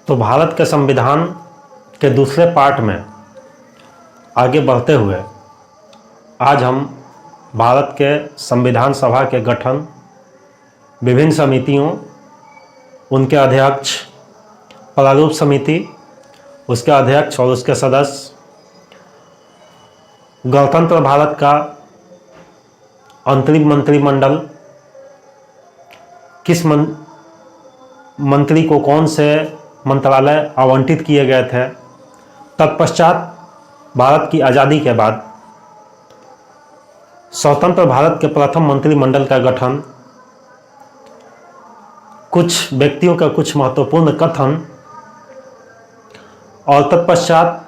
तो भारत के संविधान के दूसरे पार्ट में आगे बढ़ते हुए आज हम भारत के संविधान सभा के गठन, विभिन्न समितियों, उनके अध्यक्ष, प्रारूप समिति, उसके अध्यक्ष और उसके सदस्य, गणतंत्र भारत का अंतरिम मंत्रिमंडल, किस मंत्री को कौन से मंत्रालय आवंटित किए गए थे, तत्पश्चात भारत की आज़ादी के बाद स्वतंत्र भारत के प्रथम मंत्रिमंडल का गठन, कुछ व्यक्तियों का कुछ महत्वपूर्ण कथन और तत्पश्चात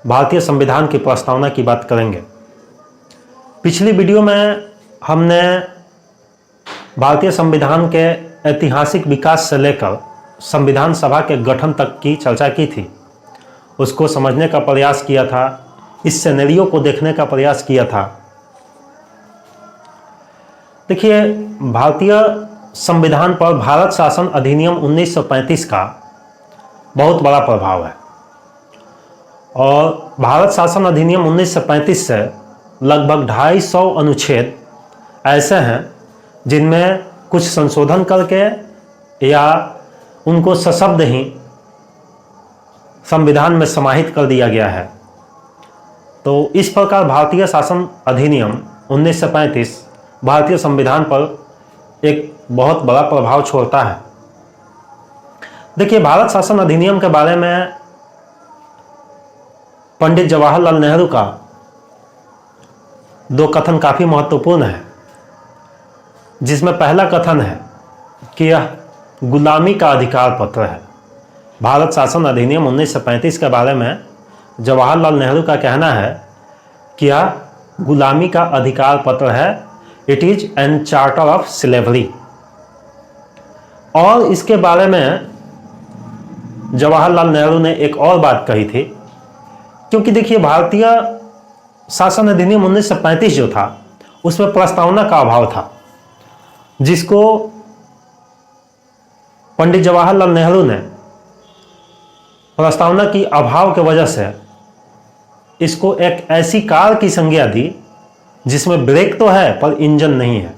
भारतीय संविधान की प्रस्तावना की बात करेंगे। पिछली वीडियो में हमने भारतीय संविधान के ऐतिहासिक विकास से लेकर संविधान सभा के गठन तक की चर्चा की थी, उसको समझने का प्रयास किया था, इस सिनेरियो को देखने का प्रयास किया था। देखिए, भारतीय संविधान पर भारत शासन अधिनियम 1935 का बहुत बड़ा प्रभाव है और भारत शासन अधिनियम 1935 से लगभग 250 अनुच्छेद ऐसे हैं जिनमें कुछ संशोधन करके या उनको सशब्द ही संविधान में समाहित कर दिया गया है। तो इस प्रकार भारतीय शासन अधिनियम 1935 भारतीय संविधान पर एक बहुत बड़ा प्रभाव छोड़ता है। देखिए, भारत शासन अधिनियम के बारे में पंडित जवाहरलाल नेहरू का दो कथन काफ़ी महत्वपूर्ण है, जिसमें पहला कथन है कि यह गुलामी का अधिकार पत्र है। भारत शासन अधिनियम 1935 के बारे में जवाहरलाल नेहरू का कहना है कि यह गुलामी का अधिकार पत्र है, it is an charter of slavery. और इसके बारे में जवाहरलाल नेहरू ने एक और बात कही थी, क्योंकि देखिए, भारतीय शासन अधिनियम 1935 जो था उसमें प्रस्तावना का अभाव था, जिसको पंडित जवाहरलाल नेहरू ने प्रस्तावना की अभाव के वजह से इसको एक ऐसी कार की संज्ञा दी जिसमें ब्रेक तो है पर इंजन नहीं है।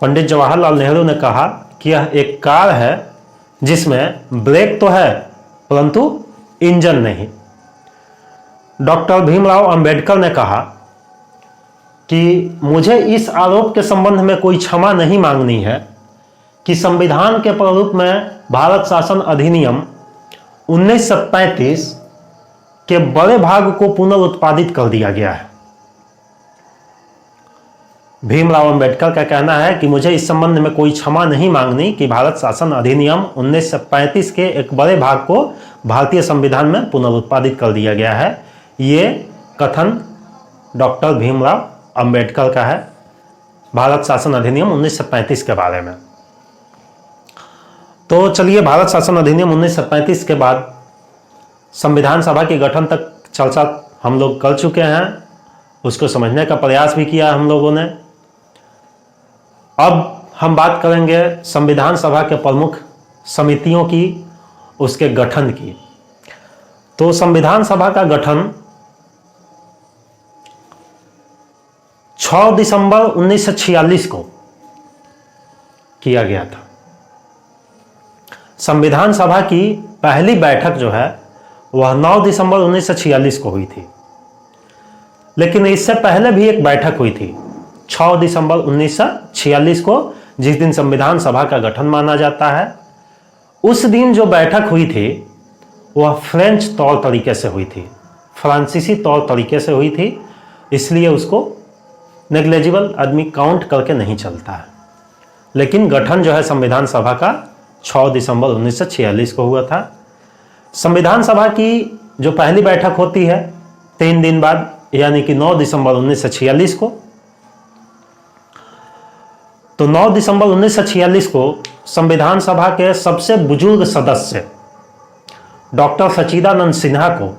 पंडित जवाहरलाल नेहरू ने कहा कि यह एक कार है जिसमें ब्रेक तो है परंतु इंजन नहीं। डॉक्टर भीमराव अंबेडकर ने कहा कि मुझे इस आरोप के संबंध में कोई क्षमा नहीं मांगनी है कि संविधान के प्रारूप में भारत शासन अधिनियम 1935 के बड़े भाग को पुनर्उत्पादित कर दिया गया है। भीमराव अंबेडकर का कहना है कि मुझे इस संबंध में कोई क्षमा नहीं मांगनी कि भारत शासन अधिनियम 1935 के एक बड़े भाग को भारतीय संविधान में पुनर्उत्पादित कर दिया गया है। ये कथन डॉक्टर भीमराव अंबेडकर का है भारत शासन अधिनियम 1935 के बारे में। तो चलिए, भारत शासन अधिनियम 1935 के बाद संविधान सभा के गठन तक चर्चा हम लोग कर चुके हैं, उसको समझने का प्रयास भी किया हम लोगों ने। अब हम बात करेंगे संविधान सभा के प्रमुख समितियों की, उसके गठन की। तो संविधान सभा का गठन 6 दिसंबर 1946 को किया गया था। संविधान सभा की पहली बैठक जो है वह 9 दिसंबर 1946 को हुई थी, लेकिन इससे पहले भी एक बैठक हुई थी 6 दिसंबर 1946 को, जिस दिन संविधान सभा का गठन माना जाता है। उस दिन जो बैठक हुई थी वह फ्रेंच तौर तरीके से हुई थी, फ्रांसीसी तौर तरीके से हुई थी, इसलिए उसको नेग्लेजिबल आदमी काउंट करके नहीं चलता है। लेकिन गठन जो है संविधान सभा का 6 दिसंबर 1946 को हुआ था। संविधान सभा की जो पहली बैठक होती है 3 दिन बाद, यानी कि 9 दिसंबर 1946 को, तो 9 दिसंबर 1946 को संविधान सभा के सबसे बुजुर्ग सदस्य डॉक्टर सच्चिदानंद सिन्हा को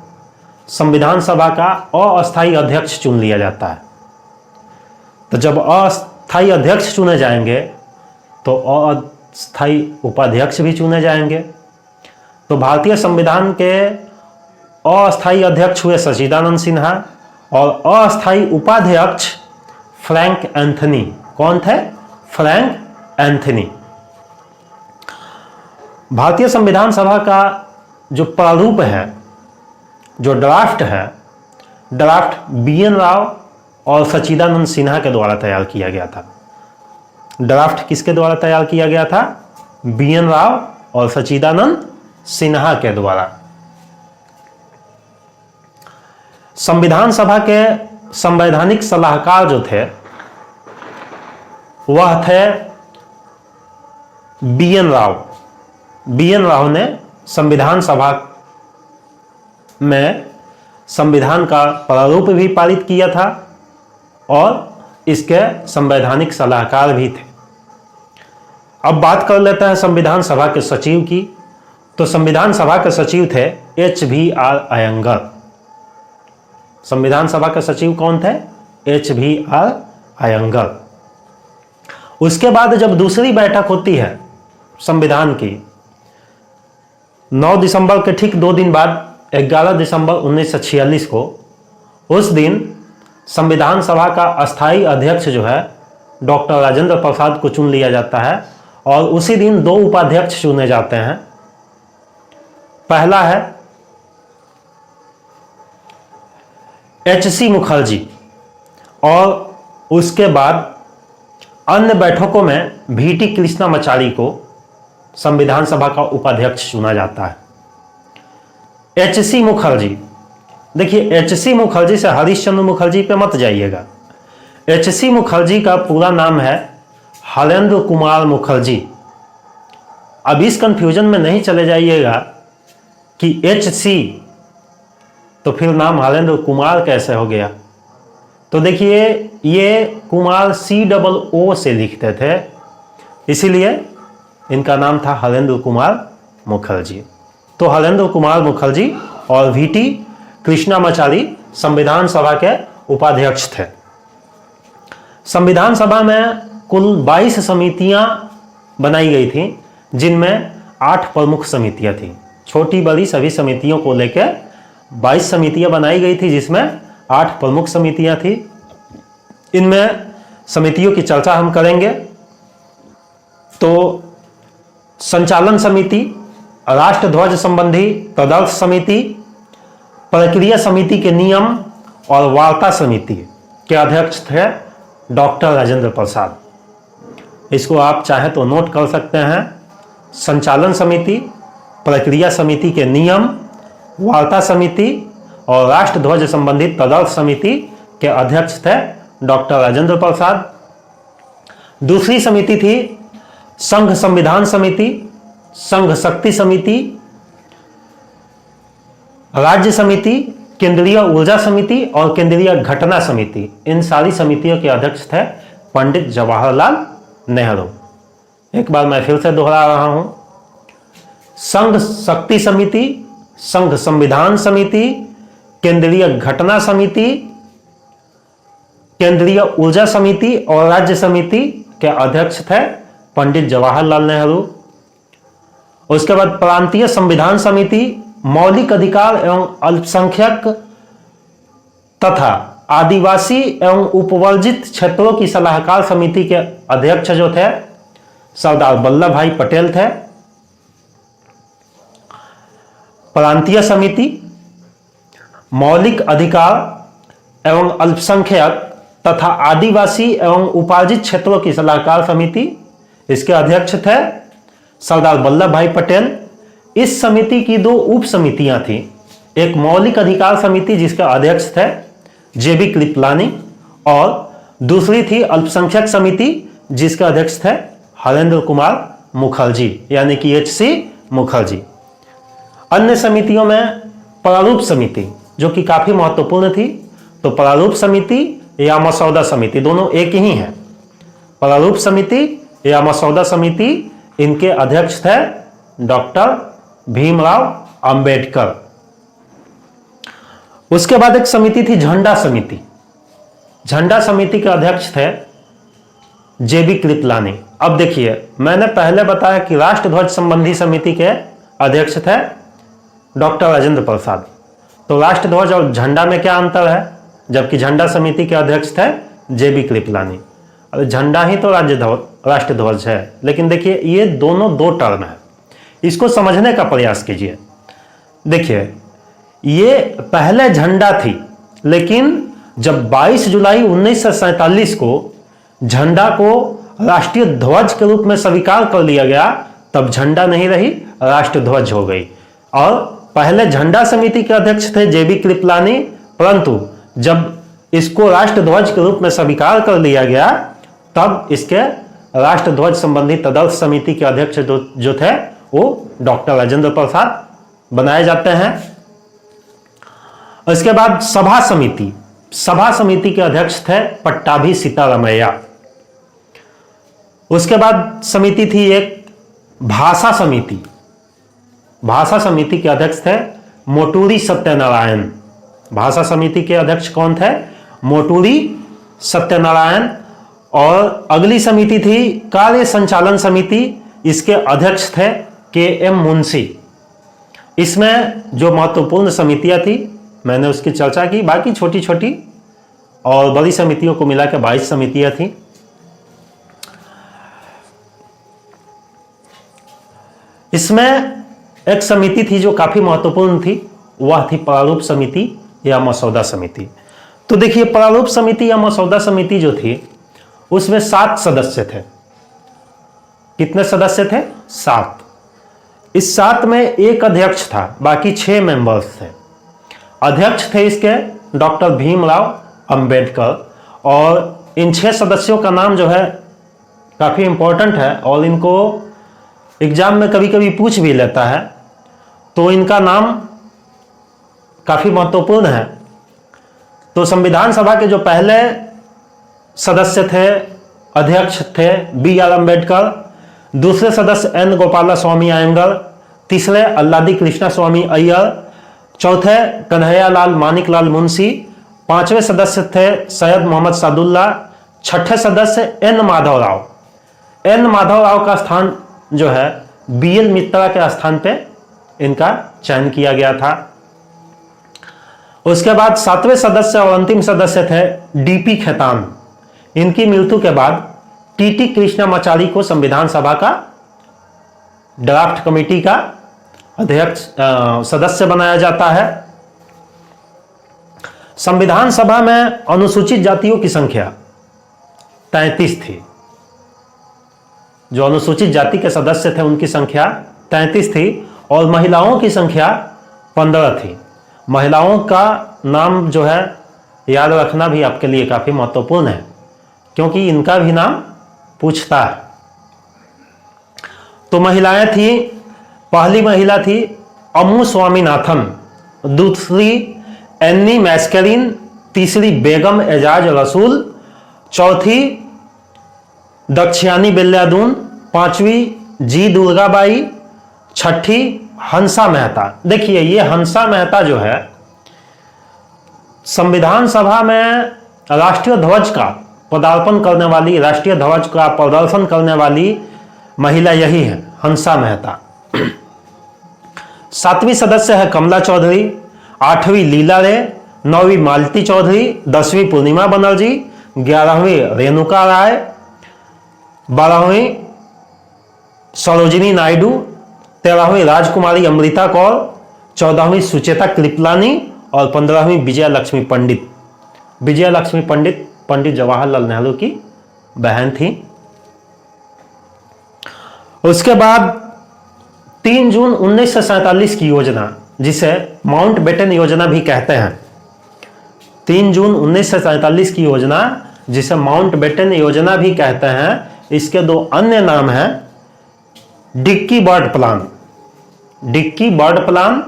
संविधान सभा का अस्थायी अध्यक्ष चुन लिया जाता है। तो जब अस्थायी अध्यक्ष चुने जाएंगे तो स्थायी उपाध्यक्ष भी चुने जाएंगे। तो भारतीय संविधान के अस्थायी अध्यक्ष हुए सच्चिदानंद सिन्हा और अस्थायी उपाध्यक्ष फ्रैंक एंथनी। कौन थे? Frank Anthony. भारतीय संविधान सभा का जो प्रारूप है, जो ड्राफ्ट है, ड्राफ्ट BN राव और सच्चिदानंद सिन्हा के द्वारा तैयार किया गया था। ड्राफ्ट किसके द्वारा तैयार किया गया था? BN राव और सच्चिदानंद सिन्हा के द्वारा। संविधान सभा के संवैधानिक सलाहकार जो थे वह थे BN राव। BN राव ने संविधान सभा में संविधान का प्रारूप भी पारित किया था और इसके संवैधानिक सलाहकार भी थे। अब बात कर लेते हैं संविधान सभा के सचिव की। तो संविधान सभा के सचिव थे HVR अयंगर। संविधान सभा के सचिव कौन थे? HVR अयंगर। उसके बाद जब दूसरी बैठक होती है संविधान की, 9 दिसंबर के ठीक 2 दिन बाद 11 दिसंबर 1946 को, उस दिन संविधान सभा का अस्थायी अध्यक्ष जो है डॉक्टर राजेंद्र प्रसाद को चुन लिया जाता है और उसी दिन 2 उपाध्यक्ष चुने जाते हैं। पहला है HC मुखर्जी और उसके बाद अन्य बैठकों में VT कृष्णामाचारी को संविधान सभा का उपाध्यक्ष चुना जाता है। HC मुखर्जी, देखिए HC मुखर्जी से हरीशचंद्र मुखर्जी पे मत जाइएगा। HC मुखर्जी का पूरा नाम है हरेंद्र कुमार मुखर्जी। अब इस कंफ्यूजन में नहीं चले जाइएगा कि HC तो फिर नाम हरेंद्र कुमार कैसे हो गया। तो देखिए ये कुमार COO से लिखते थे, इसीलिए इनका नाम था हरेंद्र कुमार मुखर्जी। तो हरेंद्र कुमार मुखर्जी और VT कृष्णामाचारी संविधान सभा के उपाध्यक्ष थे। संविधान सभा में कुल 22 समितियां बनाई गई थी, जिनमें 8 प्रमुख समितियां थी। छोटी बड़ी सभी समितियों को लेकर 22 समितियां बनाई गई थी, जिसमें 8 प्रमुख समितियां थी। इनमें समितियों की चर्चा हम करेंगे। तो संचालन समिति, राष्ट्रध्वज संबंधी तदर्थ समिति, प्रक्रिया समिति के नियम और वार्ता समिति के अध्यक्ष थे डॉक्टर राजेंद्र प्रसाद। इसको आप चाहे तो नोट कर सकते हैं। संचालन समिति, प्रक्रिया समिति के नियम, वार्ता समिति और राष्ट्रध्वज संबंधी तदर्थ समिति के अध्यक्ष थे डॉक्टर राजेंद्र प्रसाद। दूसरी समिति थी संघ संविधान समिति, संघ शक्ति समिति, राज्य समिति, केंद्रीय ऊर्जा समिति और केंद्रीय घटना समिति। इन सारी समितियों के अध्यक्ष थे पंडित जवाहरलाल नेहरू। एक बार मैं फिर से दोहरा रहा हूं। संघ शक्ति समिति, संघ संविधान समिति, केंद्रीय घटना समिति, केंद्रीय ऊर्जा समिति और राज्य समिति के अध्यक्ष थे पंडित जवाहरलाल नेहरू। उसके बाद प्रांतीय संविधान समिति, मौलिक अधिकार एवं अल्पसंख्यक तथा आदिवासी एवं उपवर्जित क्षेत्रों की सलाहकार समिति के अध्यक्ष जो थे सरदार वल्लभ भाई पटेल थे। प्रांतीय समिति, मौलिक अधिकार एवं अल्पसंख्यक तथा आदिवासी एवं उपार्जित क्षेत्रों की सलाहकार समिति, इसके अध्यक्ष थे सरदार वल्लभ भाई पटेल। इस समिति की 2 उप समितियां थी। एक मौलिक अधिकार समिति जिसके अध्यक्ष थे JB कृपलानी और दूसरी थी अल्पसंख्यक समिति जिसके अध्यक्ष थे हरेंद्र कुमार मुखर्जी, यानी कि HC मुखर्जी। अन्य समितियों में प्रारूप समिति जो कि काफी महत्वपूर्ण थी। तो प्रारूप समिति या मसौदा समिति दोनों एक ही है। प्रारूप समिति या मसौदा समिति, इनके अध्यक्ष थे डॉक्टर भीमराव अंबेडकर। उसके बाद एक समिति थी झंडा समिति। झंडा समिति के अध्यक्ष थे जेबी कृपलानी। अब देखिए, मैंने पहले बताया कि राष्ट्र ध्वज संबंधी समिति के अध्यक्ष थे डॉक्टर राजेंद्र प्रसाद। तो राष्ट्र ध्वज और झंडा में क्या अंतर है? जबकि झंडा समिति के अध्यक्ष थे जेबी कृपलानी। अब झंडा ही तो राष्ट्र ध्वज है, लेकिन देखिए ये दोनों दो टर्म है, इसको समझने का प्रयास कीजिए। देखिए, ये पहले झंडा थी, लेकिन जब 22 जुलाई 1947 को झंडा को राष्ट्रीय ध्वज के रूप में स्वीकार कर लिया गया, तब झंडा नहीं रही, राष्ट्र ध्वज हो गई। और पहले झंडा समिति के अध्यक्ष थे जेबी कृपलानी, परंतु जब इसको राष्ट्र ध्वज के रूप में स्वीकार कर लिया गया, तब इसके राष्ट्र ध्वज संबंधी तदर्थ समिति के अध्यक्ष जो थे वो डॉक्टर राजेंद्र प्रसाद बनाए जाते हैं। इसके बाद सभा समिति के अध्यक्ष थे पट्टाभी सीतारामैया। उसके बाद समिति थी एक भाषा समिति के अध्यक्ष थे मोटूरी सत्यनारायण। भाषा समिति के अध्यक्ष कौन थे? मोटूरी सत्यनारायण। और अगली समिति थी कार्य संचालन समिति, इसके अध्यक्ष थे के.एम. मुंशी। इसमें जो महत्वपूर्ण समितियां थी मैंने उसकी चर्चा की, बाकी छोटी छोटी और बड़ी समितियों को मिलाकर 22 समितियां थी। इसमें एक समिति थी जो काफी महत्वपूर्ण थी, वह थी प्रारूप समिति या मसौदा समिति। तो देखिए, प्रारूप समिति या मसौदा समिति जो थी उसमें 7 सदस्य थे। कितने सदस्य थे? 7। इस 7 में एक अध्यक्ष था, बाकी 6 मेंबर्स थे। अध्यक्ष थे इसके डॉक्टर भीमराव अंबेडकर। और इन 6 सदस्यों का नाम जो है काफी इंपॉर्टेंट है और इनको एग्जाम में कभी कभी पूछ भी लेता है, तो इनका नाम काफी महत्वपूर्ण है। तो संविधान सभा के जो पहले सदस्य थे, अध्यक्ष थे बी.आर. अंबेडकर, दूसरे सदस्य एन. गोपाला स्वामी अयंगर, तीसरे अल्लादी कृष्णा स्वामी अय्यर, चौथे कन्हैयालाल मानिकलाल मुंशी, 5वें सदस्य थे सैयद मोहम्मद सादुल्ला, 6ठे सदस्य एन. माधवराव। एन. माधवराव का स्थान जो है बी.एल. मित्रा के स्थान पे इनका चयन किया गया था। उसके बाद 7वें सदस्य और अंतिम सदस्य थे डी.पी. खेतान। इनकी मृत्यु के बाद टी.टी. कृष्णामाचारी को संविधान सभा का ड्राफ्ट कमेटी का अध्यक्ष सदस्य बनाया जाता है। संविधान सभा में अनुसूचित जातियों की संख्या 33 थी। जो अनुसूचित जाति के सदस्य थे उनकी संख्या 33 थी और महिलाओं की संख्या 15 थी। महिलाओं का नाम जो है याद रखना भी आपके लिए काफी महत्वपूर्ण है, क्योंकि इनका भी नाम पूछता है। तो महिलाएं थी, पहली महिला थी अम्मू स्वामीनाथन, दूसरी एन्नी मैस्करिन, तीसरी बेगम एजाज रसूल, चौथी दक्षियानी बेल्लादून, 5वीं जी दुर्गाबाई, 6ठी हंसा मेहता। देखिए, ये हंसा मेहता जो है संविधान सभा में राष्ट्रीय ध्वज का पदार्पण करने वाली, राष्ट्रीय ध्वज का प्रदर्शन करने वाली महिला यही है, हंसा मेहता। 7वीं सदस्य है कमला चौधरी, 8वीं लीला रे, 9वीं मालती चौधरी, 10वीं पूर्णिमा बनर्जी, 11वीं रेणुका राय, 12वीं सरोजिनी नायडू, 13वीं राजकुमारी अमृता कौर, 14वीं सुचेता कृपलानी और 15वीं विजया लक्ष्मी पंडित। विजया लक्ष्मी पंडित पंडित जवाहरलाल नेहरू की बहन थी। उसके बाद 3 जून 1947 की योजना, जिसे माउंटबेटन योजना भी कहते हैं, 3 जून 1947 की योजना जिसे माउंटबेटन योजना भी कहते हैं, इसके 2 अन्य नाम हैं Dickie Bird plan, Dickie Bird plan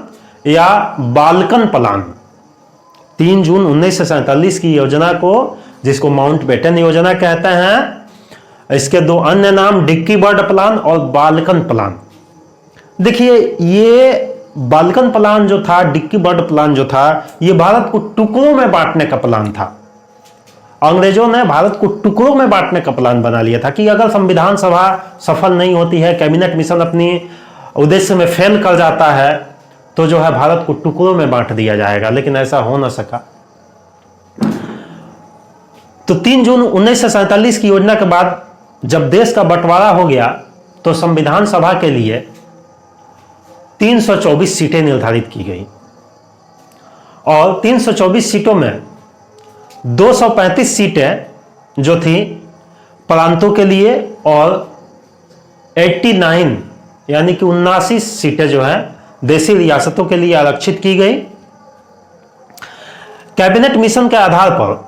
या बाल्कन प्लान। 3 जून 1947 की योजना को, जिसको माउंटबेटन योजना कहते हैं, इसके 2 अन्य नाम डिक्की बर्ड प्लान और बाल्कन प्लान। देखिए, ये बाल्कन प्लान जो था, डिक्की बर्ड प्लान जो था, ये भारत को टुकड़ों में बांटने का प्लान था। अंग्रेजों ने भारत को टुकड़ों में बांटने का प्लान बना लिया था कि अगर संविधान सभा सफल नहीं होती है, कैबिनेट मिशन अपनी उद्देश्य में फेल कर जाता है, तो जो है भारत को टुकड़ों में बांट दिया जाएगा, लेकिन ऐसा हो न सका। तो 3 जून 1947 की योजना के बाद जब देश का बंटवारा हो गया तो संविधान सभा के लिए 324 सीटें निर्धारित की गई और 324 सीटों में 235 सीटें जो थी प्रांतों के लिए और 89 यानी कि 79 सीटें जो है देशी रियासतों के लिए आरक्षित की गई। कैबिनेट मिशन के आधार पर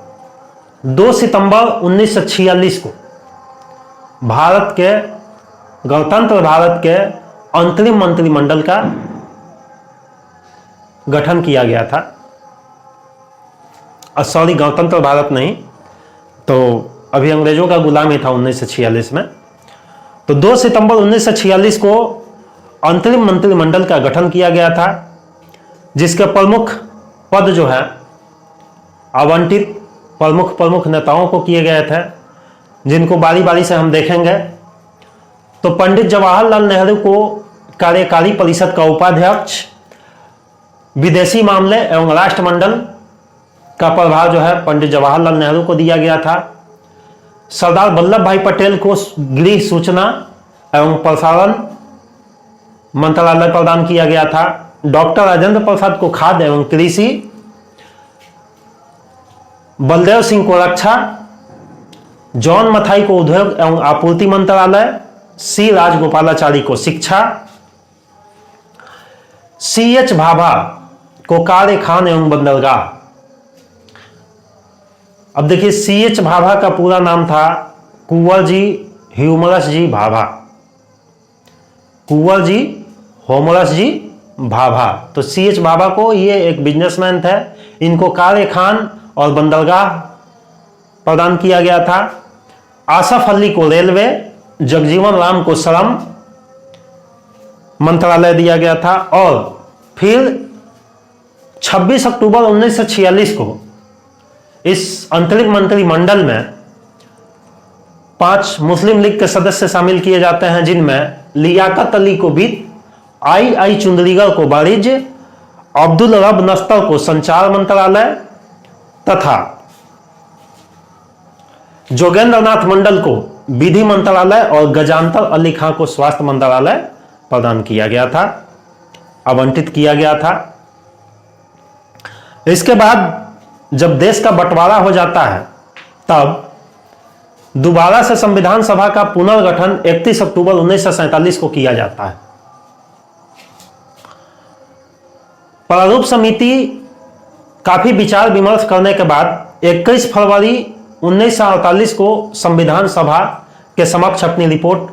2 सितंबर 1946 को भारत के गणतंत्र भारत के अंतरिम मंत्रिमंडल का गठन किया गया था। सॉरी, गणतंत्र भारत नहीं, तो अभी अंग्रेजों का गुलामी था 1946 में। तो 2 सितंबर 1946 को अंतरिम मंत्रिमंडल का गठन किया गया था, जिसके प्रमुख पद जो है आवंटित प्रमुख नेताओं को किए गए थे, जिनको बारी बारी से हम देखेंगे। तो पंडित जवाहरलाल नेहरू को कार्यकारी परिषद का उपाध्यक्ष, विदेशी मामले एवं राष्ट्रमंडल का प्रभार जो है पंडित जवाहरलाल नेहरू को दिया गया था। सरदार वल्लभ भाई पटेल को गृह, सूचना एवं प्रसारण मंत्रालय प्रदान किया गया था। डॉक्टर राजेंद्र प्रसाद को खाद्य एवं कृषि, बलदेव सिंह को रक्षा, जॉन मथाई को उद्योग एवं आपूर्ति मंत्रालय, सी राजगोपालाचारी को शिक्षा, CH भाभा को कार्य, खान एवं बंदरगाह। अब देखिए, CH भाभा का पूरा नाम था कुंवर जी ह्यूमरस जी भाभा, कुंवर जी होमरस जी भाभा। तो CH भाभा को, ये एक बिजनेसमैन थे, इनको कार्य, खान और बंदरगाह प्रदान किया गया था। आसफ अली को रेलवे, जगजीवन राम को श्रम मंत्रालय दिया गया था। और फिर 26 अक्टूबर 1946 को इस अंतरिम मंत्रिमंडल में 5 मुस्लिम लीग के सदस्य शामिल किए जाते हैं, जिनमें लियाकत अली को वित्त, आई चुंदरीगर को वाणिज्य, अब्दुल रब नस्तर को संचार मंत्रालय तथा जोगेंद्रनाथ मंडल को विधि मंत्रालय और गजानतर अली खां को स्वास्थ्य मंत्रालय प्रदान किया गया था, आवंटित किया गया था। इसके बाद जब देश का बंटवारा हो जाता है, तब दोबारा से संविधान सभा का पुनर्गठन 31 अक्टूबर 1947 को किया जाता है। प्रारूप समिति काफी विचार विमर्श करने के बाद 21 फरवरी 1948 को संविधान सभा के समक्ष अपनी रिपोर्ट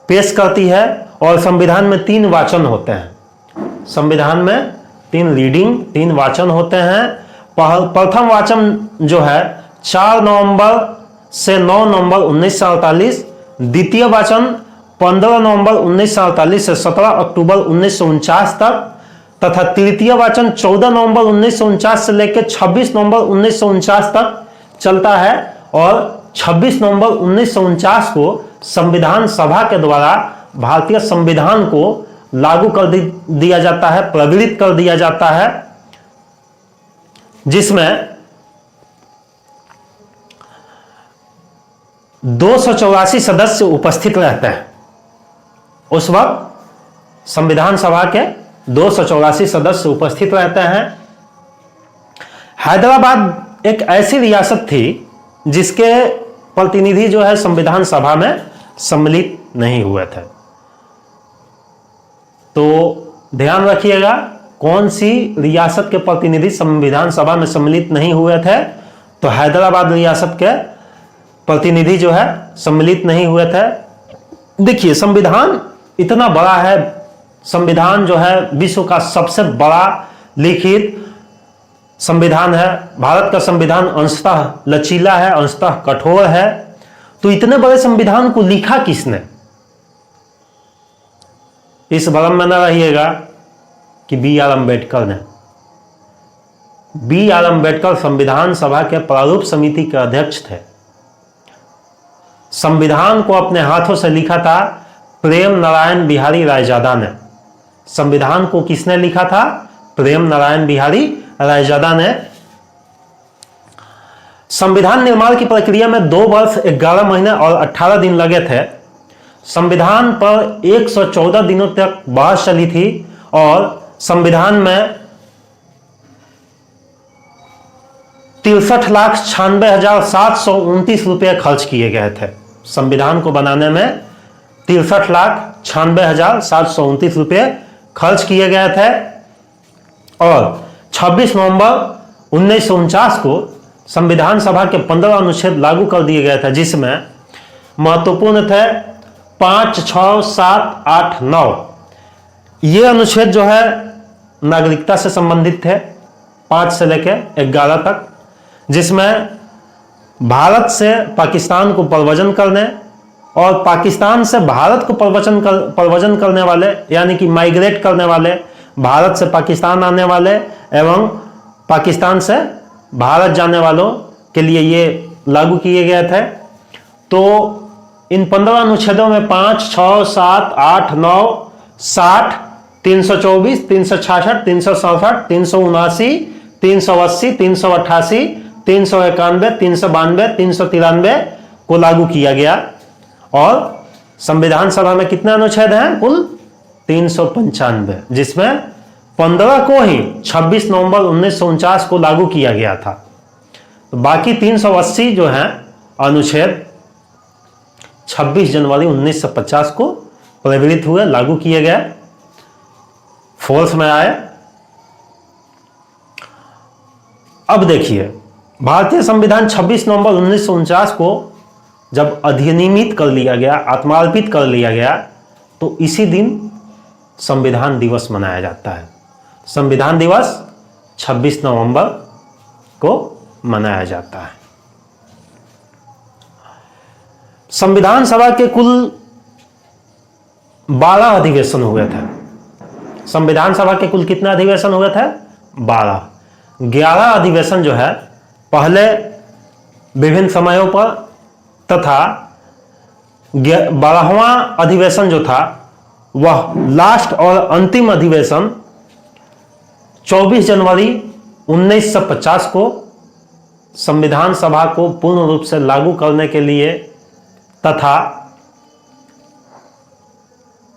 पेश करती है और संविधान में 3 वाचन होते हैं। संविधान में 3 रीडिंग, 3 वाचन होते हैं। प्रथम वाचन जो है 4 नवंबर से 9 नवंबर 1948, द्वितीय वाचन 15 नवंबर 1948 से 17 अक्टूबर 1949 तक, तथा तृतीय वाचन 14 नवंबर 1949 से लेकर 26 नवंबर 1949 तक चलता है। और 26 नवंबर 1949 को संविधान सभा के द्वारा भारतीय संविधान को लागू कर दिया जाता है, प्रगृहित कर दिया जाता है, जिसमें 284 सदस्य उपस्थित रहते हैं। उस वक्त संविधान सभा के 284 सदस्य उपस्थित रहते हैं। हैदराबाद एक ऐसी रियासत थी जिसके प्रतिनिधि जो है संविधान सभा में सम्मिलित नहीं हुए थे। तो ध्यान रखिएगा, कौन सी रियासत के प्रतिनिधि संविधान सभा में सम्मिलित नहीं हुए थे? तो हैदराबाद रियासत के प्रतिनिधि जो है सम्मिलित नहीं हुए थे। देखिए, संविधान इतना बड़ा है, संविधान जो है विश्व का सबसे बड़ा लिखित संविधान है। भारत का संविधान अंशतः लचीला है, अंशतः कठोर है। तो इतने बड़े संविधान को लिखा किसने? इस भ्रम में न रहिएगा कि BR अम्बेडकर ने। बी आर अम्बेडकर संविधान सभा के प्रारूप समिति के अध्यक्ष थे। संविधान को अपने हाथों से लिखा था प्रेम नारायण बिहारी रायजादा ने। संविधान को किसने लिखा था? प्रेम नारायण बिहारी रायजादा ने। संविधान निर्माण की प्रक्रिया में 2 वर्ष 11 महीने और 18 दिन लगे थे। संविधान पर 114 दिनों तक बहस चली थी और संविधान में 63,96,729 रुपये खर्च किए गए थे। संविधान को बनाने में 63,96,729 रुपये खर्च किए गए थे और 26 नवंबर 1949 को संविधान सभा के 15 अनुच्छेद लागू कर दिए गए थे, जिसमें महत्वपूर्ण थे 5, 6, 7, 8, 9। ये अनुच्छेद जो है नागरिकता से संबंधित थे 5 से लेकर 11 तक, जिसमें भारत से पाकिस्तान को प्रव्रजन करने और पाकिस्तान से भारत को प्रव्रजन करने वाले, यानी कि माइग्रेट करने वाले, भारत से पाकिस्तान आने वाले एवं पाकिस्तान से भारत जाने वालों के लिए ये लागू किए गए थे। तो इन 15 अनुच्छेदों में 5, 6, 7, 8, 9, 60, 324, 366, 367, 379, 380, 388, 391, 392, 393 को लागू किया गया। और संविधान सभा में कितने अनुच्छेद हैं? कुल 395, जिसमें 15 को ही 26 नवंबर 1949 को लागू किया गया था। तो बाकी 380 जो हैं अनुच्छेद 26 जनवरी 1950 को प्रवृत्त हुए, लागू किए गए, फोर्स में आए। अब देखिए, भारतीय संविधान 26 नवंबर 1949 को जब अधिनियमित कर लिया गया, आत्मार्पित कर लिया गया, तो इसी दिन संविधान दिवस मनाया जाता है। संविधान दिवस 26 नवंबर को मनाया जाता है। संविधान सभा के कुल 12 अधिवेशन हुए थे। संविधान सभा के कुल कितने अधिवेशन हुए थे? 12। 11 अधिवेशन जो है पहले विभिन्न समयों पर, तथा 12वां अधिवेशन जो था वह लास्ट और अंतिम अधिवेशन 24 जनवरी 1950 को संविधान सभा को पूर्ण रूप से लागू करने के लिए तथा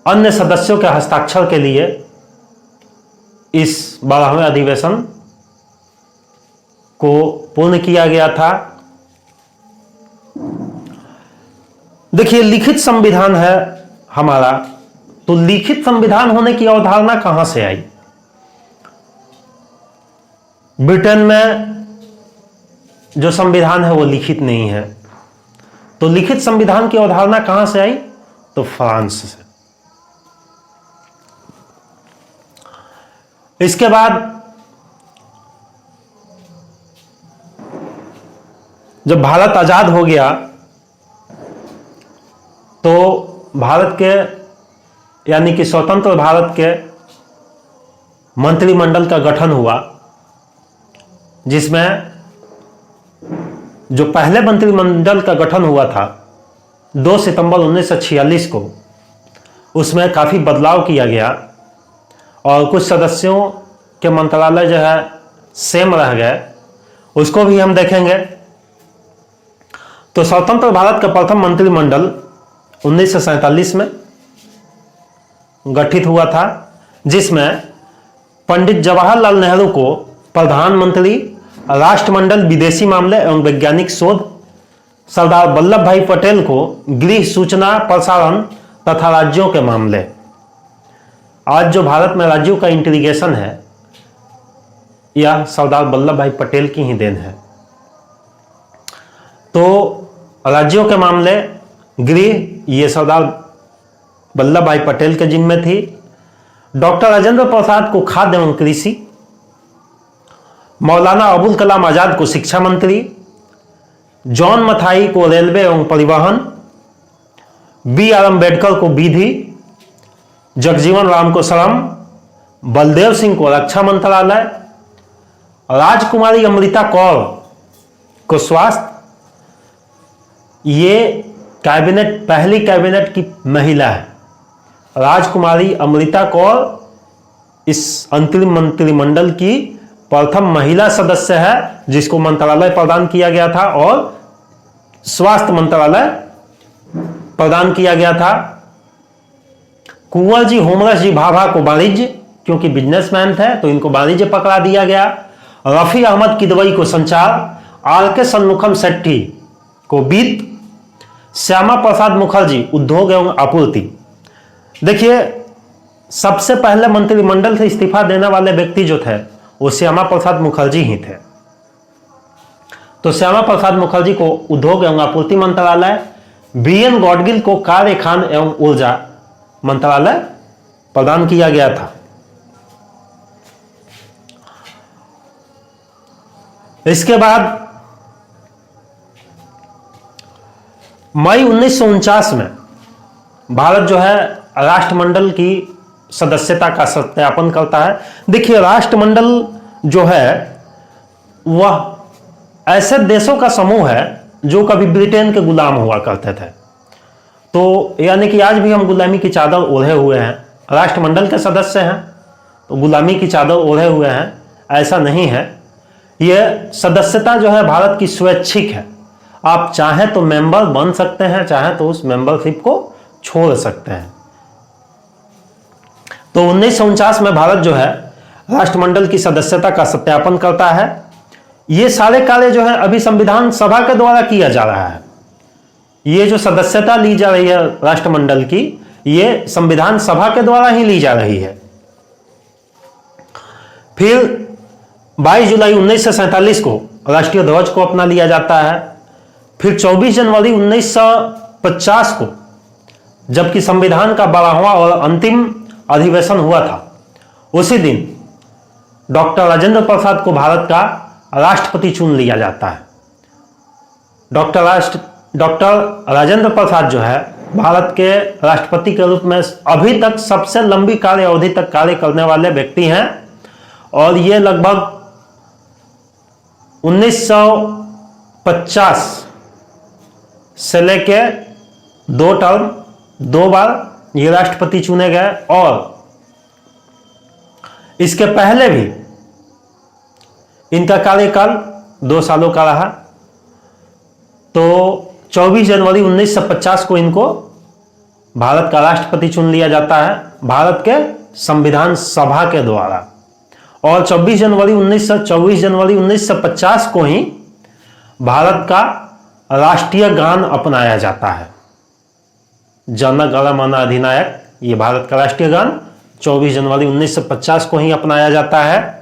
अन्य सदस्यों के हस्ताक्षर के लिए इस 12वें अधिवेशन को पूर्ण किया गया था। देखिए, लिखित संविधान है हमारा, तो लिखित संविधान होने की अवधारणा कहां से आई? ब्रिटेन में जो संविधान है वो लिखित नहीं है, तो लिखित संविधान की अवधारणा कहां से आई? तो फ्रांस से। इसके बाद जब भारत आजाद हो गया तो भारत के, यानी कि स्वतंत्र भारत के मंत्रिमंडल का गठन हुआ, जिसमें जो पहले मंत्रिमंडल का गठन हुआ था 2 सितंबर 1946 को, उसमें काफ़ी बदलाव किया गया और कुछ सदस्यों के मंत्रालय जो है सेम रह गए, उसको भी हम देखेंगे। तो स्वतंत्र भारत का प्रथम मंत्रिमंडल 1947 में गठित हुआ था, जिसमें पंडित जवाहरलाल नेहरू को प्रधानमंत्री, राष्ट्रमंडल विदेशी मामले एवं वैज्ञानिक शोध, सरदार वल्लभ भाई पटेल को गृह, सूचना, प्रसारण तथा राज्यों के मामले। आज जो भारत में राज्यों का इंटीग्रेशन है, यह सरदार वल्लभ भाई पटेल की ही देन है। तो राज्यों के मामले, गृह, ये सरदार वल्लभ भाई पटेल के जिम्मे थी। डॉक्टर राजेंद्र प्रसाद को खाद्य एवं कृषि, मौलाना अबुल कलाम आजाद को शिक्षा मंत्री, जॉन मथाई को रेलवे एवं परिवहन, बी आर अम्बेडकर को विधि, जगजीवन राम को श्रम, बलदेव सिंह को रक्षा मंत्रालय राजकुमारी अमृता कौर को स्वास्थ्य, ये कैबिनेट, पहली कैबिनेट की महिला है। राजकुमारी अमृता कौर इस अंतरिम मंत्रिमंडल की प्रथम महिला सदस्य है जिसको मंत्रालय प्रदान किया गया था और स्वास्थ्य मंत्रालय प्रदान किया गया था। कुंवर जी होमरस जी भाभा को वाणिज्य, क्योंकि बिजनेसमैन थे तो इनको वाणिज्य पकड़ा दिया गया। रफी अहमद किदवई को संचार, आर के सन्मुखम शेट्टी को वित्त, श्यामा प्रसाद मुखर्जी उद्योग एवं आपूर्ति। देखिए, सबसे पहले मंत्रिमंडल से इस्तीफा देने वाले व्यक्ति जो थे वो श्यामा प्रसाद मुखर्जी ही थे। तो श्यामा प्रसाद मुखर्जी को उद्योग एवं आपूर्ति मंत्रालय, बीएन गॉडगिल को कार्य, खान एवं ऊर्जा मंत्रालय प्रदान किया गया था। इसके बाद मई 1949 में भारत जो है राष्ट्रमंडल की सदस्यता का सत्यापन करता है। देखिए, राष्ट्रमंडल जो है वह ऐसे देशों का समूह है जो कभी ब्रिटेन के गुलाम हुआ करते थे। तो यानी कि आज भी हम गुलामी की चादर ओढ़े हुए हैं, राष्ट्रमंडल के सदस्य हैं तो गुलामी की चादर ओढ़े हुए हैं, ऐसा नहीं है। यह सदस्यता जो है भारत की स्वैच्छिक है। आप चाहें तो मेंबर बन सकते हैं, चाहें तो उस मेंबरशिप को छोड़ सकते हैं। तो 1949 में भारत जो है राष्ट्रमंडल की सदस्यता का सत्यापन करता है। ये सारे कार्य जो है अभी संविधान सभा के द्वारा किया जा रहा है। ये जो सदस्यता ली जा रही है राष्ट्रमंडल की, ये संविधान सभा के द्वारा ही ली जा रही है। फिर 22 जुलाई 1947 को राष्ट्रीय ध्वज को अपना लिया जाता है। फिर 24 जनवरी 1950 को, जबकि संविधान का 12वां और अंतिम अधिवेशन हुआ था, उसी दिन डॉक्टर राजेंद्र प्रसाद को भारत का राष्ट्रपति चुन लिया जाता है। डॉक्टर राजेंद्र प्रसाद जो है भारत के राष्ट्रपति के रूप में अभी तक सबसे लंबी कार्य अवधि तक कार्य करने वाले व्यक्ति हैं और ये लगभग 1950 से लेके 2 टर्म 2 बार ये राष्ट्रपति चुने गए और इसके पहले भी इनका कार्यकाल 2 सालों का रहा। तो 24 जनवरी 1950 को इनको भारत का राष्ट्रपति चुन लिया जाता है भारत के संविधान सभा के द्वारा और 24 जनवरी 1950 को ही भारत का राष्ट्रीय गान अपनाया जाता है। जन गण मन अधिनायक, ये भारत का राष्ट्रीय गान 24 जनवरी 1950 को ही अपनाया जाता है।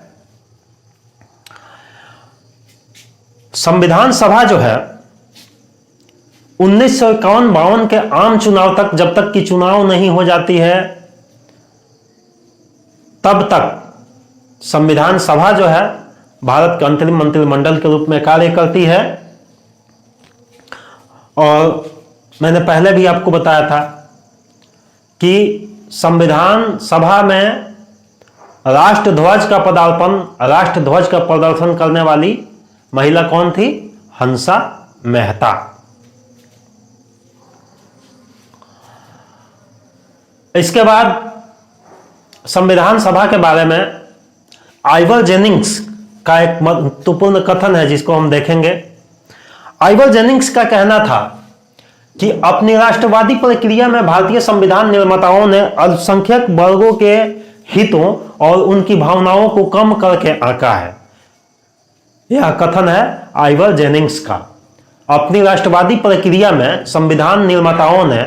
संविधान सभा जो है 1951-52 के आम चुनाव तक, जब तक कि चुनाव नहीं हो जाती है तब तक संविधान सभा जो है भारत के अंतरिम मंत्रिमंडल के रूप में कार्य करती है। और मैंने पहले भी आपको बताया था कि संविधान सभा में राष्ट्रध्वज का पदार्पण, राष्ट्रध्वज का प्रदर्शन करने वाली महिला कौन थी? हंसा मेहता। इसके बाद संविधान सभा के बारे में आइवर जेनिंग्स का एक महत्वपूर्ण कथन है जिसको हम देखेंगे। आइवर जेनिंग्स का कहना था कि अपनी राष्ट्रवादी प्रक्रिया में भारतीय संविधान निर्माताओं ने अल्पसंख्यक वर्गों के हितों और उनकी भावनाओं को कम करके आंका है। यह कथन है आइवर जेनिंग्स का। अपनी राष्ट्रवादी प्रक्रिया में संविधान निर्माताओं ने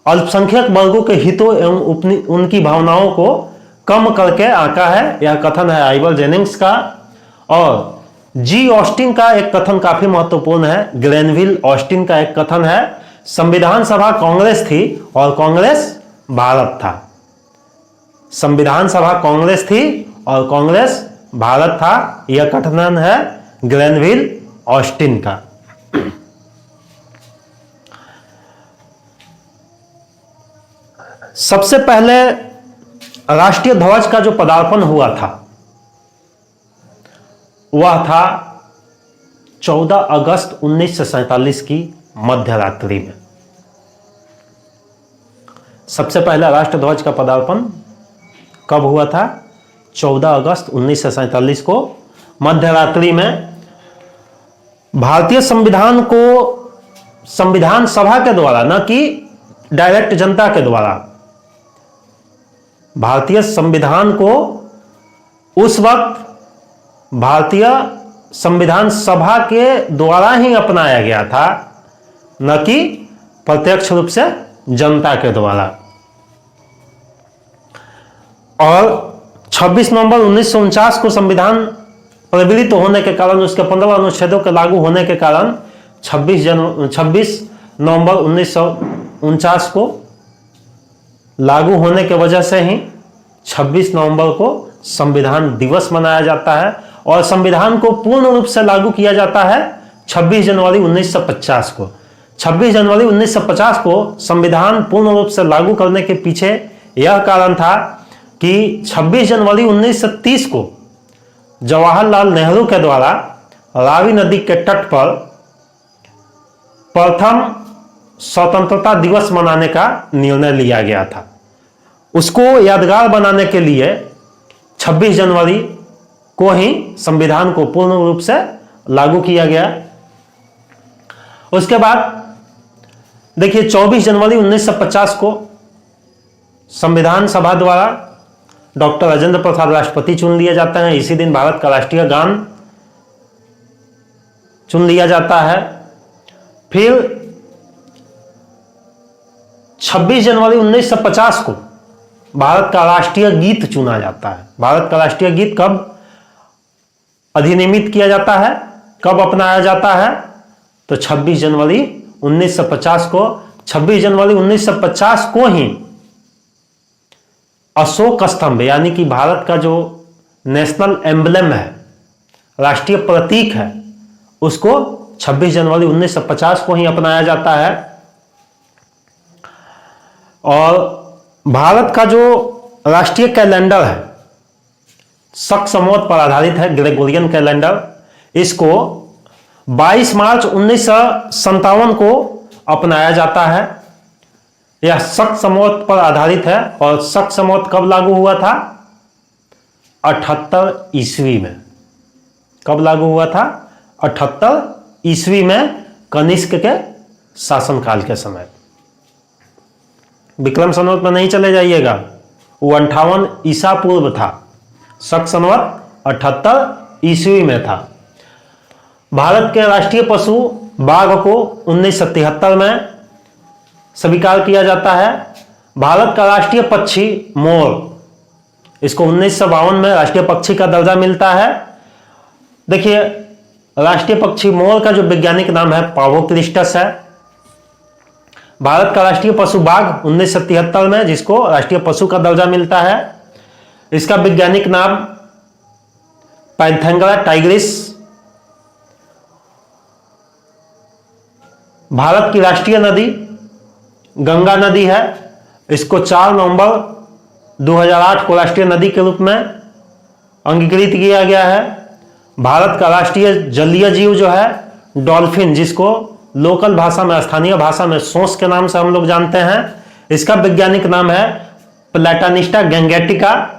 अल्पसंख्यक वर्गों के हितों एवं उनकी भावनाओं को कम करके आंका है। यह कथन है आइवर जेनिंग्स का। और जी ऑस्टिन का एक कथन काफी महत्वपूर्ण है। ग्रेनविल ऑस्टिन का एक कथन है, संविधान सभा कांग्रेस थी और कांग्रेस भारत था। संविधान सभा कांग्रेस थी और कांग्रेस भारत था। यह कथन है ग्रेनविल ऑस्टिन का। सबसे पहले राष्ट्रीय ध्वज का जो पदार्पण हुआ था वह था 14 अगस्त 1947 की मध्य रात्रि में। सबसे पहला राष्ट्रध्वज का पदार्पण कब हुआ था? 14 अगस्त 1947 को मध्य रात्रि में। भारतीय संविधान को संविधान सभा के द्वारा, न कि डायरेक्ट जनता के द्वारा, भारतीय संविधान को उस वक्त भारतीय संविधान सभा के द्वारा ही अपनाया गया था, न कि प्रत्यक्ष रूप से जनता के द्वारा। और 26 नवंबर 1949 को संविधान प्रवृत्त होने के कारण, उसके 15 अनुच्छेदों के लागू होने के कारण 26 नवंबर 1949 को लागू होने के वजह से ही 26 नवंबर को संविधान दिवस मनाया जाता है। और संविधान को पूर्ण रूप से लागू किया जाता है 26 जनवरी 1950 को। 26 जनवरी 1950 को संविधान पूर्ण रूप से लागू करने के पीछे यह कारण था कि 26 जनवरी 1930 को जवाहरलाल नेहरू के द्वारा रावी नदी के तट पर प्रथम स्वतंत्रता दिवस मनाने का निर्णय लिया गया था। उसको यादगार बनाने के लिए 26 जनवरी को ही संविधान को पूर्ण रूप से लागू किया गया। उसके बाद देखिए 24 जनवरी 1950 को संविधान सभा द्वारा डॉक्टर राजेंद्र प्रसाद राष्ट्रपति चुन लिए जाते हैं। इसी दिन भारत का राष्ट्रीय गान चुन लिया जाता है। फिर 26 जनवरी 1950 को भारत का राष्ट्रीय गीत चुना जाता है। भारत का राष्ट्रीय गीत कब अधिनियमित किया जाता है, कब अपनाया जाता है? तो 26 जनवरी 1950 को। 26 जनवरी 1950 को ही अशोक स्तंभ, यानी कि भारत का जो नेशनल एम्बलम है, राष्ट्रीय प्रतीक है, उसको 26 जनवरी 1950 को ही अपनाया जाता है। और भारत का जो राष्ट्रीय कैलेंडर है शक संवत पर आधारित है, ग्रेगोरियन कैलेंडर। इसको 22 मार्च 1957 को अपनाया जाता है। यह शक संवत पर आधारित है। और शक संवत कब लागू हुआ था? 78 ईस्वी में। कब लागू हुआ था? 78 ईस्वी में, कनिष्क के शासनकाल के समय। विक्रम संवत में नहीं चले जाइएगा, वो 58 ईसा पूर्व था। शक संवत 78 ईस्वी में था। भारत के राष्ट्रीय पशु बाघ को 1973 में स्वीकार किया जाता है। भारत का राष्ट्रीय पक्षी मोर, इसको 1952 में राष्ट्रीय पक्षी का दर्जा मिलता है। देखिए राष्ट्रीय पक्षी मोर का जो वैज्ञानिक नाम है पावोक्लिस्टस है। भारत का राष्ट्रीय पशु बाघ 1973 में, जिसको राष्ट्रीय पशु का दर्जा मिलता है, इसका वैज्ञानिक नाम पैंथेरा टाइग्रिस। भारत की राष्ट्रीय नदी गंगा नदी है। इसको 4 नवंबर 2008 को राष्ट्रीय नदी के रूप में अंगीकृत किया गया है। भारत का राष्ट्रीय जलीय जीव जो है डॉल्फिन, जिसको लोकल भाषा में, स्थानीय भाषा में सोंस के नाम से हम लोग जानते हैं, इसका वैज्ञानिक नाम है प्लेटानिस्टा गैंगेटिका।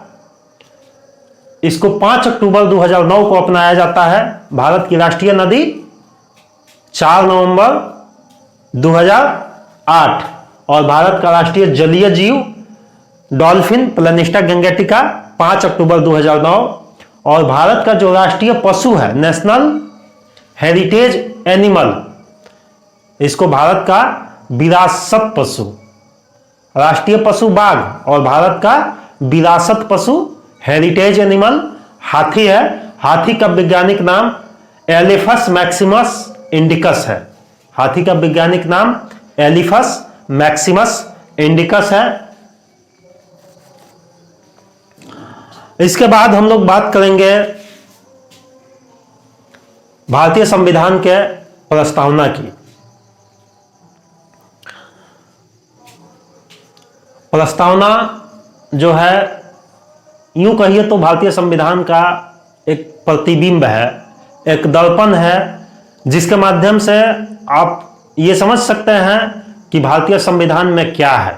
इसको 5 अक्टूबर 2009 को अपनाया जाता है। भारत की राष्ट्रीय नदी 4 नवंबर 2008। और भारत का राष्ट्रीय जलीय जीव डॉल्फिन प्लेटानिस्टा गैंगेटिका 5 अक्टूबर 2009। और भारत का जो राष्ट्रीय पशु है, नेशनल हेरिटेज एनिमल, इसको भारत का विरासत पशु, राष्ट्रीय पशु बाघ, और भारत का विरासत पशु हेरिटेज एनिमल हाथी है। हाथी का वैज्ञानिक नाम एलिफस मैक्सिमस इंडिकस है। हाथी का वैज्ञानिक नाम एलिफस मैक्सिमस इंडिकस है। इसके बाद हम लोग बात करेंगे भारतीय संविधान के प्रस्तावना की। प्रस्तावना जो है, यूं कहिए तो भारतीय संविधान का एक प्रतिबिंब है। एक दर्पण है जिसके माध्यम से आप ये समझ सकते हैं कि भारतीय संविधान में क्या है।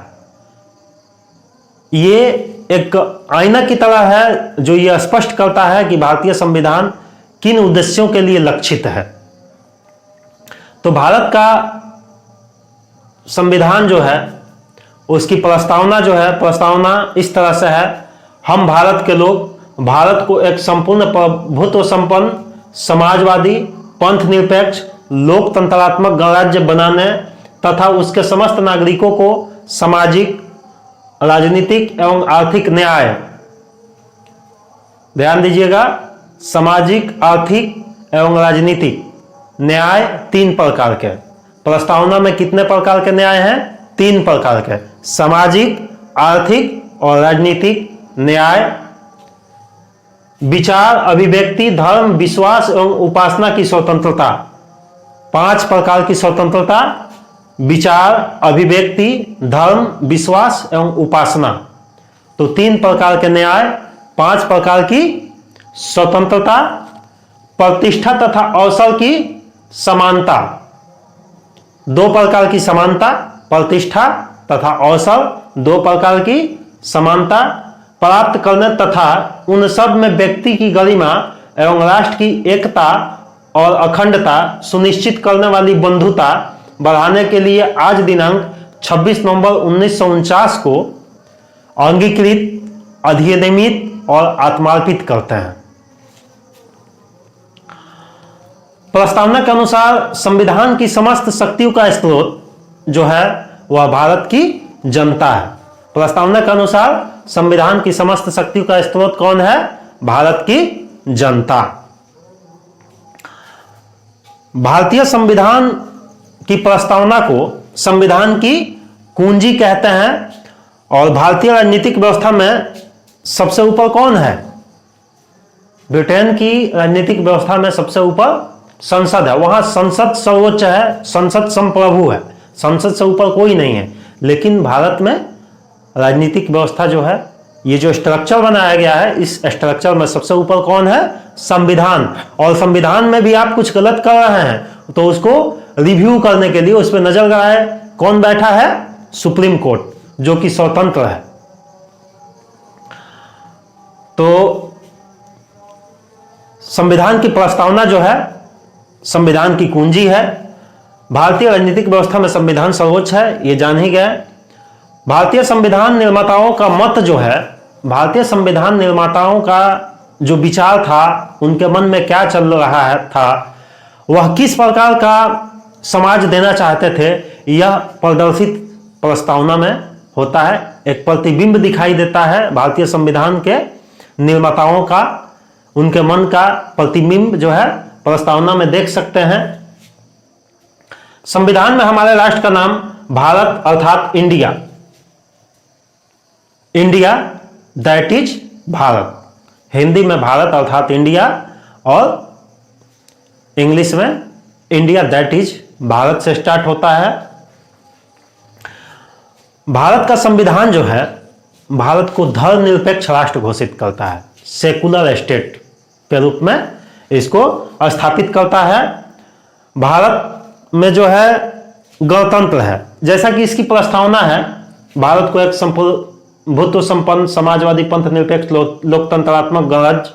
ये एक आईना की तरह है जो ये स्पष्ट करता है कि भारतीय संविधान किन उद्देश्यों के लिए लक्षित है। तो भारत का संविधान जो है उसकी प्रस्तावना जो है, प्रस्तावना इस तरह से है, हम भारत के लोग भारत को एक संपूर्ण प्रभुत्व संपन्न समाजवादी पंथ निरपेक्ष लोकतंत्रात्मक गणराज्य बनाने तथा उसके समस्त नागरिकों को सामाजिक राजनीतिक एवं आर्थिक न्याय, ध्यान दीजिएगा, सामाजिक आर्थिक एवं राजनीतिक न्याय 3 प्रकार के, प्रस्तावना में कितने प्रकार के न्याय हैं? 3 प्रकार के, सामाजिक आर्थिक और राजनीतिक न्याय, विचार अभिव्यक्ति धर्म विश्वास एवं उपासना की स्वतंत्रता, 5 प्रकार की स्वतंत्रता, विचार अभिव्यक्ति धर्म विश्वास एवं उपासना। तो 3 प्रकार के न्याय, 5 प्रकार की स्वतंत्रता, प्रतिष्ठा तथा अवसर की समानता, 2 प्रकार की समानता, प्रतिष्ठा तथा अवसर 2 प्रकार की समानता प्राप्त करने तथा उन सब में व्यक्ति की गरिमा एवं राष्ट्र की एकता और अखंडता सुनिश्चित करने वाली बंधुता बढ़ाने के लिए आज दिनांक 26 नवंबर 1949 को अंगीकृत, अधिनियमित और आत्मार्पित करते हैं। प्रस्तावना के अनुसार संविधान की समस्त शक्तियों का स्रोत जो है वह भारत की जनता है। प्रस्तावना के अनुसार संविधान की समस्त शक्तियों का स्रोत कौन है? भारत की जनता। भारतीय संविधान की प्रस्तावना को संविधान की कुंजी कहते हैं और भारतीय राजनीतिक व्यवस्था में सबसे ऊपर कौन है? ब्रिटेन की राजनीतिक व्यवस्था में सबसे ऊपर संसद है। वहां संसद सर्वोच्च है, संसद संप्रभु है, संसद से ऊपर कोई नहीं है। लेकिन भारत में राजनीतिक व्यवस्था जो है, ये जो स्ट्रक्चर बनाया गया है, इस स्ट्रक्चर में सबसे ऊपर कौन है? संविधान। और संविधान में भी आप कुछ गलत कर रहे हैं तो उसको रिव्यू करने के लिए उस पर नजर गड़ाए कौन बैठा है? सुप्रीम कोर्ट, जो कि स्वतंत्र है। तो संविधान की प्रस्तावना जो है संविधान की कुंजी है। भारतीय राजनीतिक व्यवस्था में संविधान सर्वोच्च है, ये जान ही गए। भारतीय संविधान निर्माताओं का मत जो है, भारतीय संविधान निर्माताओं का जो विचार था, उनके मन में क्या चल रहा है था, वह किस प्रकार का समाज देना चाहते थे, यह प्रदर्शित प्रस्तावना में होता है। एक प्रतिबिंब दिखाई देता है भारतीय संविधान के निर्माताओं का, उनके मन का प्रतिबिंब जो है प्रस्तावना में देख सकते हैं। संविधान में हमारे राष्ट्र का नाम भारत अर्थात India, India that is Bharat, Hindi में भारत अर्थात इंडिया और इंग्लिश में इंडिया दैट इज भारत से स्टार्ट होता है। भारत का संविधान जो है भारत को धर्मनिरपेक्ष राष्ट्र घोषित करता है, सेकुलर स्टेट के रूप में इसको स्थापित करता है। भारत में जो है गणतंत्र है, जैसा कि इसकी प्रस्तावना है, भारत को एक प्रभुत्व संपन्न समाजवादी पंथ निरपेक्ष लोकतंत्रात्मक गणराज्य।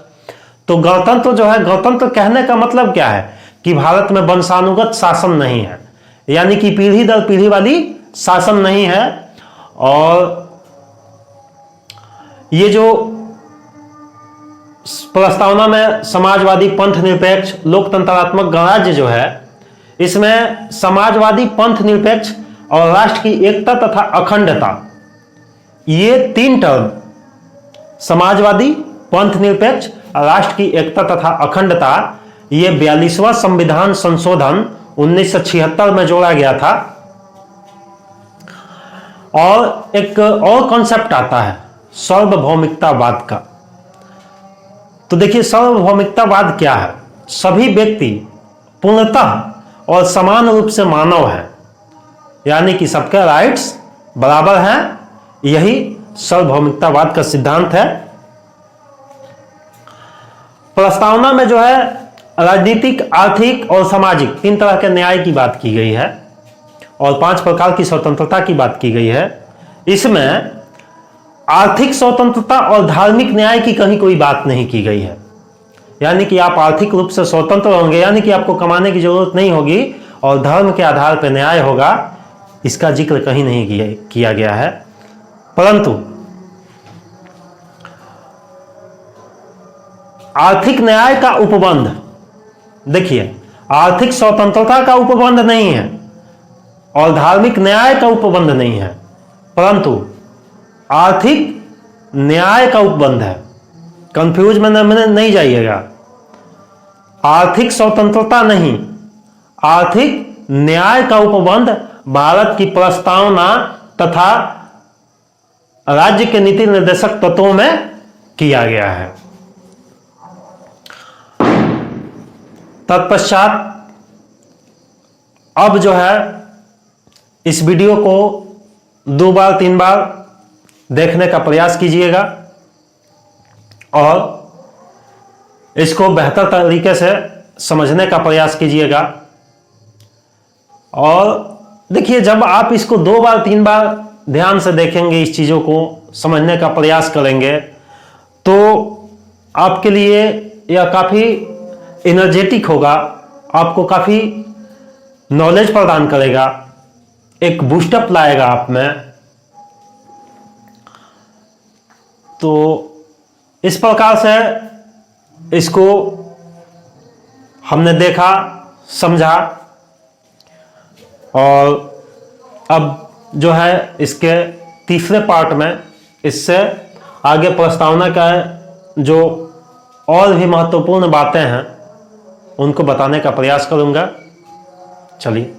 तो गणतंत्र जो है, गणतंत्र कहने का मतलब क्या है कि भारत में वंशानुगत शासन नहीं है, यानी कि पीढ़ी दर पीढ़ी वाली शासन नहीं है। और ये जो प्रस्तावना में समाजवादी पंथ निरपेक्ष लोकतंत्रात्मक गणराज्य जो है, इसमें समाजवादी पंथ निरपेक्ष और राष्ट्र की एकता तथा अखंडता, ये 3 टर्म, समाजवादी पंथ निरपेक्ष राष्ट्र की एकता तथा अखंडता, ये 42वां संविधान संशोधन 1976 में जोड़ा गया था। और एक और कॉन्सेप्ट आता है सार्वभौमिकतावाद का। तो देखिए सार्वभौमिकतावाद क्या है? सभी व्यक्ति पूर्णतः और समान रूप से मानव हैं, यानी कि सबके राइट्स बराबर हैं, यही सार्वभौमिकतावाद का सिद्धांत है। प्रस्तावना में जो है राजनीतिक, आर्थिक और सामाजिक 3 तरह के न्याय की बात की गई है और 5 प्रकार की स्वतंत्रता की बात की गई है। इसमें आर्थिक स्वतंत्रता और धार्मिक न्याय की कहीं कोई बात नहीं की गई है, यानी कि आप आर्थिक रूप से स्वतंत्र होंगे, यानी कि आपको कमाने की जरूरत नहीं होगी और धर्म के आधार पर न्याय होगा, इसका जिक्र कहीं नहीं किया गया है। परंतु आर्थिक न्याय का उपबंध, देखिए, आर्थिक स्वतंत्रता का उपबंध नहीं है और धार्मिक न्याय का उपबंध नहीं है, परंतु आर्थिक न्याय का उपबंध है। कंफ्यूज में नहीं जाइएगा, आर्थिक स्वतंत्रता नहीं, आर्थिक न्याय का उपबंध भारत की प्रस्तावना तथा राज्य के नीति निर्देशक तत्वों में किया गया है। तत्पश्चात अब जो है इस वीडियो को 2 बार 3 बार देखने का प्रयास कीजिएगा और इसको बेहतर तरीके से समझने का प्रयास कीजिएगा। और देखिए, जब आप इसको 2 बार 3 बार ध्यान से देखेंगे, इस चीज़ों को समझने का प्रयास करेंगे, तो आपके लिए यह काफ़ी एनर्जेटिक होगा, आपको काफ़ी नॉलेज प्रदान करेगा, एक बूस्टअप लाएगा आप में। तो इस प्रकार से इसको हमने देखा, समझा और अब जो है इसके तीसरे पार्ट में इससे आगे प्रस्तावना का जो और भी महत्वपूर्ण बातें हैं उनको बताने का प्रयास करूंगा। चलिए।